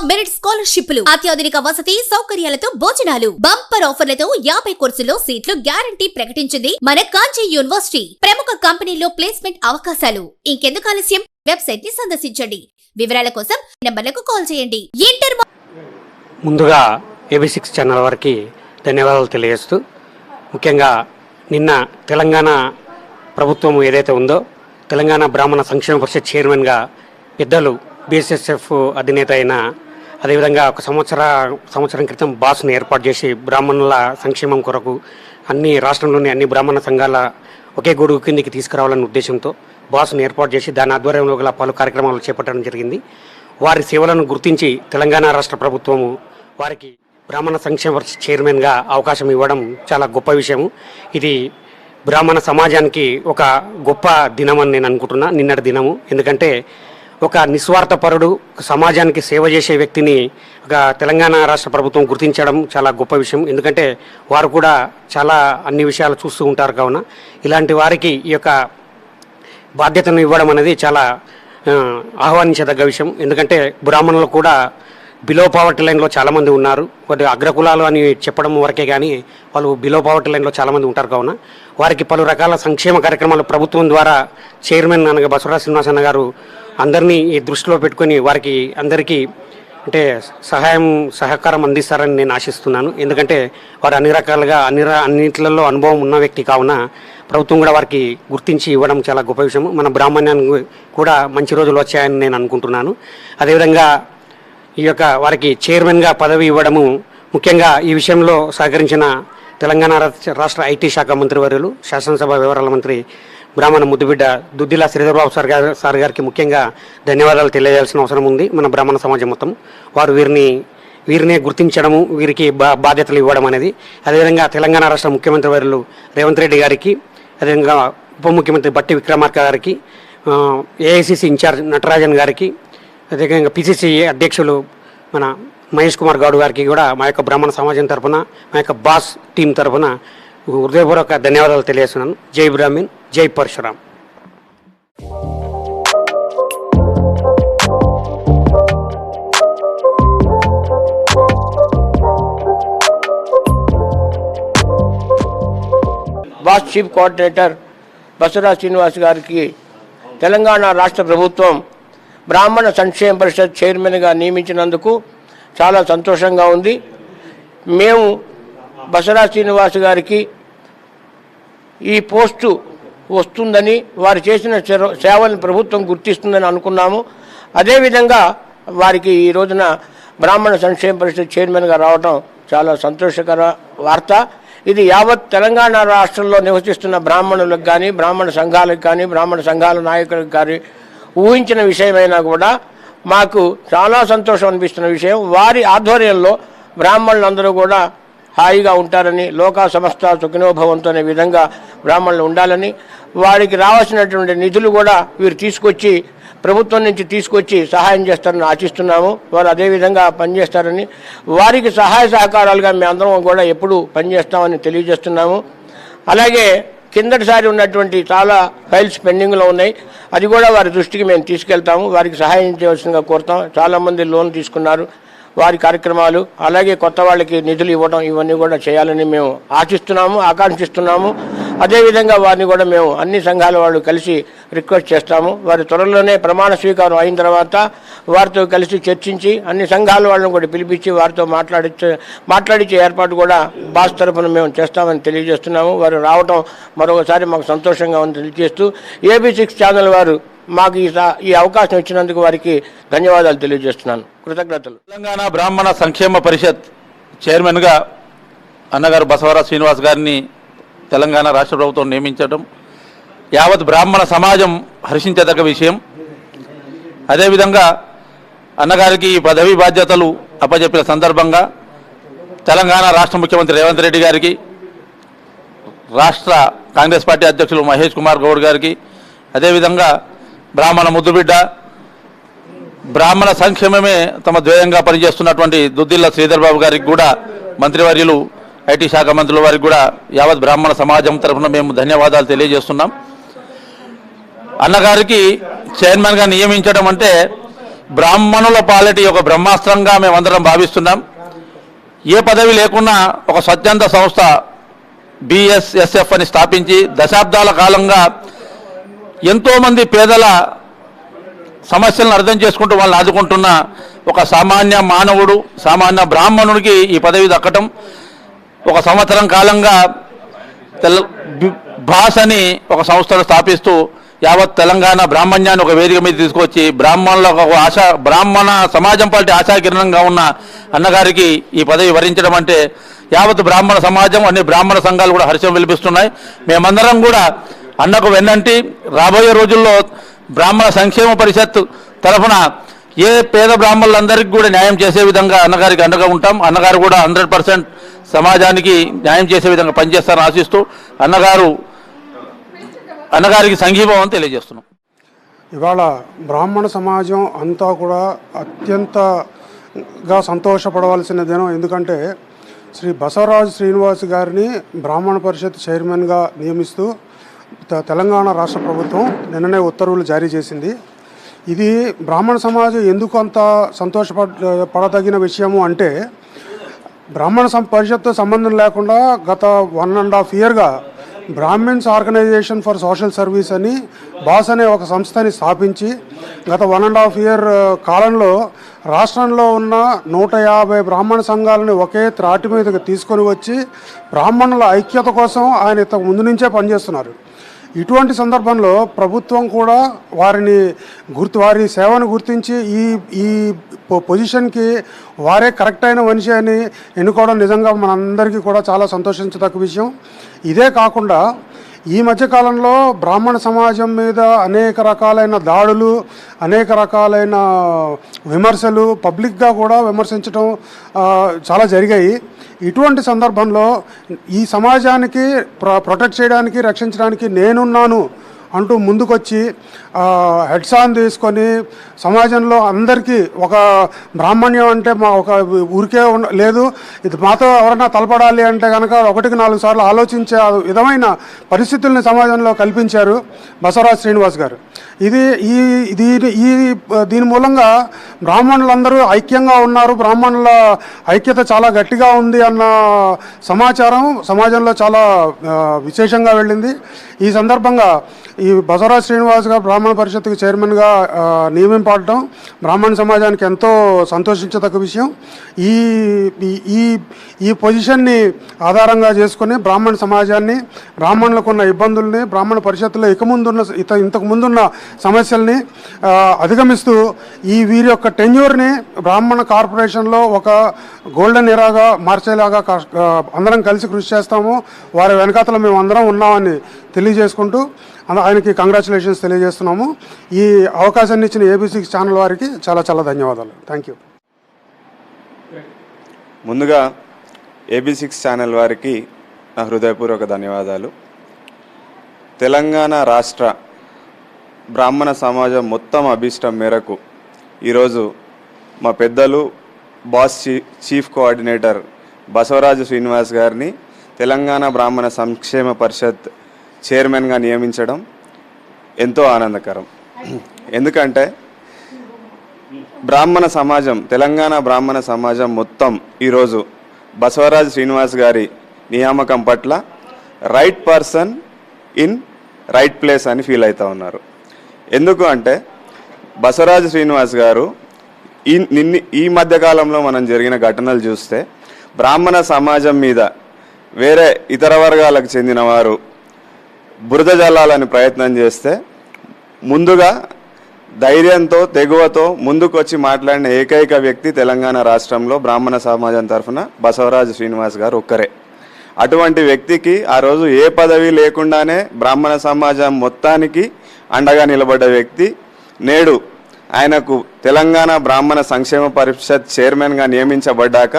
Merit స్కాలర్షిప్లు, అత్యాధునిక వసతి సౌకర్యాలతో భోజనాలు, బంపర్ ఆఫర్లతో 50 కోర్సుల్లో సీట్లు గ్యారంటీ ప్రకటించింది మన కాంచీ యూనివర్సిటీ. ప్రముఖ కంపెనీల్లో ప్లేస్మెంట్ అవకాశాలు. ఇంకెందుకు ఆలస్యం? వెబ్సైట్ ని సందర్శించండి. వివరాల కోసం నంబర్లకు కాల్ చేయండి. ముందుగా AB6 ఛానల్ వారికి ధన్యవాదాలు తెలియజేస్తూ, ముఖ్యంగా నిన్న తెలంగాణ ప్రభుత్వం ఏదైతే ఉందో తెలంగాణ బ్రాహ్మణ సంక్షేమ పరిషత్ చైర్మన్గా పెద్దలు BSSF అధినేత అయిన, అదేవిధంగా ఒక సంవత్సరం క్రితం బాస్ను ఏర్పాటు చేసి బ్రాహ్మణుల సంక్షేమం కొరకు రాష్ట్రంలోని అన్ని బ్రాహ్మణ సంఘాల ఒకే గొడుగు కిందికి తీసుకురావాలనే ఉద్దేశంతో బాస్ను ఏర్పాటు చేసి దాని ఆధ్వర్యంలో గల పలు కార్యక్రమాలు చేపట్టడం జరిగింది. వారి సేవలను గుర్తించి తెలంగాణ రాష్ట్ర ప్రభుత్వము వారికి బ్రాహ్మణ సంక్షేమ పరిషత్ చైర్మన్గా అవకాశం ఇవ్వడం చాలా గొప్ప విషయము. ఇది బ్రాహ్మణ సమాజానికి ఒక గొప్ప దినమని నేను అనుకుంటున్నా, నిన్నటి దినము. ఎందుకంటే ఒక నిస్వార్థపరుడు, సమాజానికి సేవ చేసే వ్యక్తిని ఒక తెలంగాణ రాష్ట్ర ప్రభుత్వం గుర్తించడం చాలా గొప్ప విషయం. ఎందుకంటే వారు కూడా చాలా అన్ని విషయాలు చూస్తూ ఉంటారు. కావున ఇలాంటి వారికి ఈ యొక్క బాధ్యతను ఇవ్వడం అనేది చాలా ఆహ్వానించదగ్గ విషయం. ఎందుకంటే బ్రాహ్మణులు కూడా బిలో పావర్టీ లైన్లో చాలామంది ఉన్నారు. కొద్దిగా అగ్రకులాలు అని చెప్పడం వరకే కానీ వాళ్ళు బిలో పావర్టీ లైన్లో చాలామంది ఉంటారు. కావున వారికి పలు రకాల సంక్షేమ కార్యక్రమాలు ప్రభుత్వం ద్వారా చైర్మన్ అనగా బసవరాజ్ శ్రీనివాస్ అన్న గారు అందరినీ ఈ దృష్టిలో పెట్టుకొని వారికి అందరికీ అంటే సహకారం అందిస్తారని నేను ఆశిస్తున్నాను. ఎందుకంటే వారు అన్ని రకాలుగా అన్నింటిలో అనుభవం ఉన్న వ్యక్తి కావున ప్రభుత్వం కూడా వారికి గుర్తించి ఇవ్వడం చాలా గొప్ప విషయం. మన బ్రాహ్మణ్యానికి కూడా మంచి రోజులు వచ్చాయని నేను అనుకుంటున్నాను. అదేవిధంగా ఈ యొక్క వారికి చైర్మన్గా పదవి ఇవ్వడము, ముఖ్యంగా ఈ విషయంలో సహకరించిన తెలంగాణ రాష్ట్ర IT శాఖ మంత్రివర్యులు, శాసనసభ వ్యవహారాల మంత్రి బ్రాహ్మణ ముద్దుబిడ్డ దుద్దిల శ్రీధర్బాబు సార్ గారికి ముఖ్యంగా ధన్యవాదాలు తెలియజేయాల్సిన అవసరం ఉంది. మన బ్రాహ్మణ సమాజం మొత్తం వారు వీరినే గుర్తించడము, వీరికి బాధ్యతలు ఇవ్వడం అనేది. అదేవిధంగా తెలంగాణ రాష్ట్ర ముఖ్యమంత్రి వర్యులు రేవంత్ రెడ్డి గారికి, అదేవిధంగా ఉప ముఖ్యమంత్రి బట్టి విక్రమార్క గారికి, AICC ఇన్ఛార్జ్ నటరాజన్ గారికి, అదేవిధంగా PCC అధ్యక్షులు మన మహేష్ కుమార్ గౌడ్ గారికి కూడా మా యొక్క బ్రాహ్మణ సమాజం తరఫున, మా యొక్క బాస్ టీం తరఫున హృదయపూర్వక ధన్యవాదాలు తెలియజేస్తున్నాను. జై బ్రాహ్మణ్, జై Parashuram. Boss chief coordinator Basavaraj Srinivas గారికి తెలంగాణ రాష్ట్ర ప్రభుత్వం బ్రాహ్మణ సంక్షేమ పరిషత్ చైర్మన్గా నియమించినందుకు చాలా సంతోషంగా ఉంది. మేము బసవరాజ్ శ్రీనివాస్ గారికి ఈ పోస్టు వస్తుందని, వారు చేసిన సేవలను ప్రభుత్వం గుర్తిస్తుందని అనుకున్నాము. అదేవిధంగా వారికి ఈ రోజున బ్రాహ్మణ సంక్షేమ పరిషత్ చైర్మన్గా రావడం చాలా సంతోషకర వార్త. ఇది యావత్ తెలంగాణ రాష్ట్రంలో నివసిస్తున్న బ్రాహ్మణులకు కానీ, బ్రాహ్మణ సంఘాలకు కానీ, బ్రాహ్మణ సంఘాల నాయకులకు కానీ ఊహించిన విషయమైనా కూడా మాకు చాలా సంతోషం అనిపిస్తున్న విషయం. వారి ఆధ్వర్యంలో బ్రాహ్మణులందరూ కూడా హాయిగా ఉంటారని, లోకా సమస్త సుఖినోభవంతో అనే విధంగా బ్రాహ్మణులు ఉండాలని, వారికి రావాల్సినటువంటి నిధులు కూడా వీరు తీసుకొచ్చి ప్రభుత్వం నుంచి తీసుకొచ్చి సహాయం చేస్తారని ఆశిస్తున్నాము. వారు అదేవిధంగా పనిచేస్తారని, వారికి సహాయ సహకారాలుగా మేమందరం కూడా ఎప్పుడూ పనిచేస్తామని తెలియజేస్తున్నాము. అలాగే కిందటిసారి ఉన్నటువంటి చాలా ఫైల్స్ పెండింగ్లో ఉన్నాయి, అది కూడా వారి దృష్టికి మేము తీసుకెళ్తాము. వారికి సహాయం చేయవలసిందిగా కోరుతాం. చాలామంది లోన్ తీసుకున్నారు, వారి కార్యక్రమాలు, అలాగే కొత్త వాళ్ళకి నిధులు ఇవ్వడం, ఇవన్నీ కూడా చేయాలని మేము ఆకాంక్షిస్తున్నాము. అదేవిధంగా వారిని కూడా మేము అన్ని సంఘాల వాళ్ళు కలిసి రిక్వెస్ట్ చేస్తాము. వారి త్వరలోనే ప్రమాణ స్వీకారం అయిన తర్వాత వారితో కలిసి చర్చించి అన్ని సంఘాల వాళ్ళని కూడా పిలిపించి వారితో మాట్లాడించే ఏర్పాటు కూడా బాస్ తరఫున మేము చేస్తామని తెలియజేస్తున్నాము. వారు రావడం మరొకసారి మాకు సంతోషంగా ఉందని తెలియజేస్తూ AB6 ఛానల్ వారు మాకు ఈ అవకాశం ఇచ్చినందుకు వారికి ధన్యవాదాలు తెలియజేస్తున్నాను. కృతజ్ఞతలు. తెలంగాణ బ్రాహ్మణ సంక్షేమ పరిషత్ చైర్మన్గా అన్నగారు బసవరాజ్ శ్రీనివాస్ గారిని తెలంగాణ రాష్ట్ర ప్రభుత్వం నియమించడం యావత్ బ్రాహ్మణ సమాజం హర్షించదగ్గ విషయం. అదేవిధంగా అన్నగారికి ఈ పదవీ బాధ్యతలు అప్పచెప్పిన సందర్భంగా తెలంగాణ రాష్ట్ర ముఖ్యమంత్రి రేవంత్ రెడ్డి గారికి, రాష్ట్ర కాంగ్రెస్ పార్టీ అధ్యక్షులు మహేష్ కుమార్ గౌడ్ గారికి, అదేవిధంగా బ్రాహ్మణ ముద్దుబిడ్డ, బ్రాహ్మణ సంక్షేమమే తమ ధ్యేయంగా పనిచేస్తున్నటువంటి దుద్దిల్ల శ్రీధర్బాబు గారికి కూడా, మంత్రివర్యులు IT శాఖ మంత్రుల వారికి కూడా యావత్ బ్రాహ్మణ సమాజం తరఫున మేము ధన్యవాదాలు తెలియజేస్తున్నాం. అన్నగారికి చైర్మన్గా నియమించడం అంటే బ్రాహ్మణుల పాలిటి ఒక బ్రహ్మాస్త్రంగా మేమందరం భావిస్తున్నాం. ఏ పదవి లేకున్నా ఒక స్వచ్ఛంద సంస్థ BSSF అని స్థాపించి దశాబ్దాల కాలంగా ఎంతోమంది పేదల సమస్యలను అర్థం చేసుకుంటూ వాళ్ళని ఆదుకుంటున్న ఒక సామాన్య మానవుడు, సామాన్య బ్రాహ్మణుడికి ఈ పదవి దక్కటం, ఒక సంవత్సరం కాలంగా భాస్ అని ఒక సంస్థను స్థాపిస్తూ యావత్ తెలంగాణ బ్రాహ్మణ్యాన్ని ఒక వేదిక మీద తీసుకొచ్చి బ్రాహ్మణులకు ఒక బ్రాహ్మణ సమాజం పార్టీ ఆశాకిరణంగా ఉన్న అన్నగారికి ఈ పదవి వరించడం అంటే యావత్ బ్రాహ్మణ సమాజం, అన్ని బ్రాహ్మణ సంఘాలు కూడా హర్షం వెలిపిస్తున్నాయి. మేమందరం కూడా అన్నకు వెన్నంటి రాబోయే రోజుల్లో బ్రాహ్మణ సంక్షేమ పరిషత్ తరఫున ఏ పేద బ్రాహ్మణులందరికీ కూడా న్యాయం చేసే విధంగా అన్నగారికి అండగా ఉంటాం. అన్నగారు కూడా 100% సమాజానికి న్యాయం చేసే విధంగా పనిచేస్తారని ఆశిస్తూ అన్నగారికి సంఘీభావం తెలియజేస్తున్నాం. ఇవాళ బ్రాహ్మణ సమాజం అంతా కూడా అత్యంతగా సంతోషపడవలసిన దినం. ఎందుకంటే శ్రీ బసవరాజు శ్రీనివాస్ గారిని బ్రాహ్మణ పరిషత్ చైర్మన్గా నియమిస్తూ తెలంగాణ రాష్ట్ర ప్రభుత్వం నిన్ననే ఉత్తర్వులు జారీ చేసింది. ఇది బ్రాహ్మణ సమాజం ఎందుకు అంత సంతోషపడదగిన విషయము అంటే, బ్రాహ్మణ పరిషత్తో సంబంధం లేకుండా గత 1.5 ఇయర్గా Brahmins organization for social service అని బాస్ అనే ఒక సంస్థని స్థాపించి గత 1.5 ఇయర్ కాలంలో రాష్ట్రంలో ఉన్న 150 బ్రాహ్మణ సంఘాలని ఒకే త్రాటి మీదకి తీసుకొని వచ్చి బ్రాహ్మణుల ఐక్యత కోసం ఆయన ఇంతకు ముందు నుంచే పనిచేస్తున్నారు. ఇటువంటి సందర్భంలో ప్రభుత్వం కూడా వారి సేవను గుర్తించి ఈ పొజిషన్కి వారే కరెక్ట్ అయిన మనిషి అని ఎన్నుకోవడం నిజంగా మనందరికీ కూడా చాలా సంతోషించదగ్గ విషయం. ఇదే కాకుండా ఈ మధ్యకాలంలో బ్రాహ్మణ సమాజం మీద అనేక రకాలైన దాడులు, అనేక రకాలైన విమర్శలు పబ్లిక్గా కూడా విమర్శించడం చాలా జరిగాయి. ఇటువంటి సందర్భంలో ఈ సమాజానికి ప్రొటెక్ట్ చేయడానికి, రక్షించడానికి నేనున్నాను అంటూ ముందుకొచ్చి హెడ్స్ ఆన్ తీసుకొని సమాజంలో అందరికీ ఒక బ్రాహ్మణ్యం అంటే ఒక ఊరికే లేదు, ఇది మాతో ఎవరైనా తలపడాలి అంటే కనుక 1-4 సార్లు ఆలోచించే విధమైన పరిస్థితుల్ని సమాజంలో కల్పించారు బసవరాజు శ్రీనివాస్ గారు. దీని మూలంగా బ్రాహ్మణులందరూ ఐక్యంగా ఉన్నారు, బ్రాహ్మణుల ఐక్యత చాలా గట్టిగా ఉంది అన్న సమాచారం సమాజంలో చాలా విశేషంగా వెళ్ళింది. ఈ సందర్భంగా ఈ బసవరాజు శ్రీనివాస్ గారు బ్రాహ్మణ పరిషత్తుకి చైర్మన్గా నియమింపడటం బ్రాహ్మణ సమాజానికి ఎంతో సంతోషించదగ్గ విషయం. ఈ పొజిషన్ని ఆధారంగా చేసుకుని బ్రాహ్మణ సమాజాన్ని, బ్రాహ్మణులకు ఉన్న ఇబ్బందుల్ని, బ్రాహ్మణ పరిషత్తులో ఇంతకు ముందున్న సమస్యల్ని అధిగమిస్తూ వీరి యొక్క టెన్యూర్ని బ్రాహ్మణ కార్పొరేషన్లో ఒక గోల్డెన్ ఎరాగా మార్చేలాగా అందరం కలిసి కృషి చేస్తాము. వారి వెనకాతల మేము అందరం ఉన్నామని తెలియజేసుకుంటూ ఆయనకి కంగ్రాచులేషన్స్ తెలియజేస్తున్నాము. ఈ అవకాశాన్ని ఇచ్చిన AB6 ఛానల్ వారికి చాలా చాలా ధన్యవాదాలు. Thank you. ముందుగా AB6 ఛానల్ వారికి నా హృదయపూర్వక ధన్యవాదాలు. తెలంగాణ రాష్ట్ర బ్రాహ్మణ సమాజం మొత్తం అభీష్టం మేరకు ఈరోజు మా పెద్దలు boss chief coordinator Basavaraju Srinivas గారిని తెలంగాణ బ్రాహ్మణ సంక్షేమ పరిషత్ చైర్మన్గా నియమించడం ఎంతో ఆనందకరం. ఎందుకంటే బ్రాహ్మణ సమాజం, తెలంగాణ బ్రాహ్మణ సమాజం మొత్తం ఈరోజు బసవరాజు శ్రీనివాస్ గారి నియామకం పట్ల right person in right place అని ఫీల్ అవుతూ ఉన్నారు. ఎందుకు అంటే బసవరాజు శ్రీనివాస్ గారు ఈ మధ్యకాలంలో మనం జరిగిన ఘటనలు చూస్తే బ్రాహ్మణ సమాజం మీద వేరే ఇతర వర్గాలకు చెందిన వారు బురద జల్లాలని ప్రయత్నం చేస్తే ముందుగా ధైర్యంతో, తెగువతో ముందుకొచ్చి మాట్లాడిన ఏకైక వ్యక్తి తెలంగాణ రాష్ట్రంలో బ్రాహ్మణ సమాజం తరఫున బసవరాజు శ్రీనివాస్ గారు ఒక్కరే. అటువంటి వ్యక్తికి ఆ రోజు ఏ పదవి లేకుండానే బ్రాహ్మణ సమాజం మొత్తానికి అండగా నిలబడ్డ వ్యక్తి నేడు ఆయనకు తెలంగాణ బ్రాహ్మణ సంక్షేమ పరిషత్ చైర్మన్గా నియమించబడ్డాక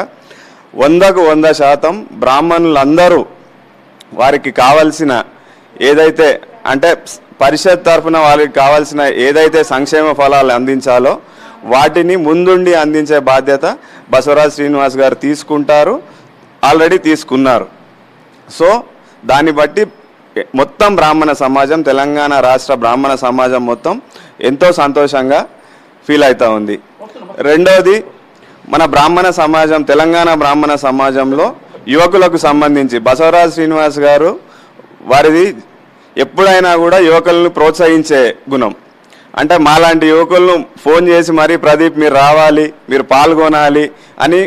100% బ్రాహ్మణులందరూ వారికి కావాల్సిన ఏదైతే అంటే పరిషత్ తరఫున వారికి కావాల్సిన ఏదైతే సంక్షేమ ఫలాలు అందించాలో వాటిని ముందుండి అందించే బాధ్యత బసవరాజు శ్రీనివాస్ గారు తీసుకుంటారు, ఆల్రెడీ తీసుకున్నారు. సో దాన్ని బట్టి మొత్తం బ్రాహ్మణ సమాజం, తెలంగాణ రాష్ట్ర బ్రాహ్మణ సమాజం మొత్తం ఎంతో సంతోషంగా ఫీల్ అవుతా ఉంది. రెండవది, మన బ్రాహ్మణ సమాజం, తెలంగాణ బ్రాహ్మణ సమాజంలో యువకులకు సంబంధించి బసవరాజ్ శ్రీనివాస్ గారు వారిది ఎప్పుడైనా కూడా యువకులను ప్రోత్సహించే గుణం. అంటే మాలాంటి యువకులను ఫోన్ చేసి మరీ ప్రదీప్ మీరు రావాలి, మీరు పాల్గొనాలి అని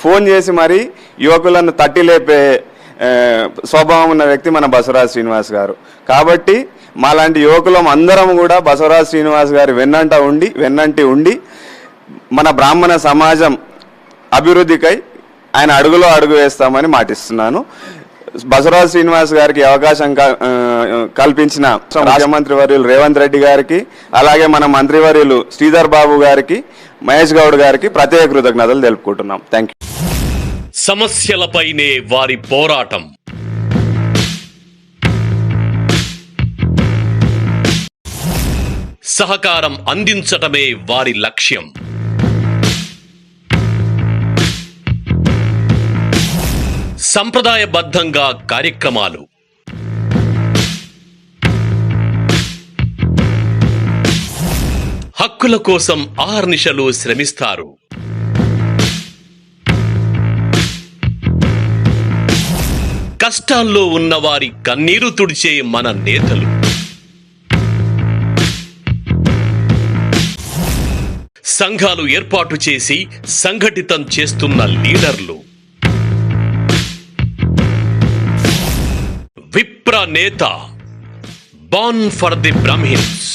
ఫోన్ చేసి మరీ యువకులను తట్టి లేపే స్వభావం ఉన్న వ్యక్తి మన బసవరాజ్ శ్రీనివాస్ గారు. కాబట్టి మాలాంటి యువకులం అందరం కూడా బసవరాజ్ శ్రీనివాస్ గారి వెన్నంటి ఉండి మన బ్రాహ్మణ సమాజం అభివృద్ధికై ఆయన అడుగులో అడుగు వేస్తామని మాటిస్తున్నాను. బసవరాజ్ శ్రీనివాస్ గారికి అవకాశం కల్పించిన ముఖ్యమంత్రి వర్యులు రేవంత్ రెడ్డి గారికి, అలాగే మన మంత్రివర్యులు శ్రీధర్ బాబు గారికి, మహేష్ గౌడ్ గారికి ప్రత్యేక కృతజ్ఞతలు తెలుపుకుంటున్నాం. Thank you. సమస్యలపైనే వారి పోరాటం. సహకారం అందించటమే వారి లక్ష్యం. సంప్రదాయబద్ధంగా కార్యక్రమాలు, హక్కుల కోసం ఆహర్నిశలు శ్రమిస్తారు. కష్టాల్లో ఉన్నవారి కన్నీరు తుడిచే మన నేతలు, సంఘాలు ఏర్పాటు చేసి సంఘటితం చేస్తున్న లీడర్లు, విప్ర నేత, బాన్ ఫర్ ది బ్రాహ్మిన్స్.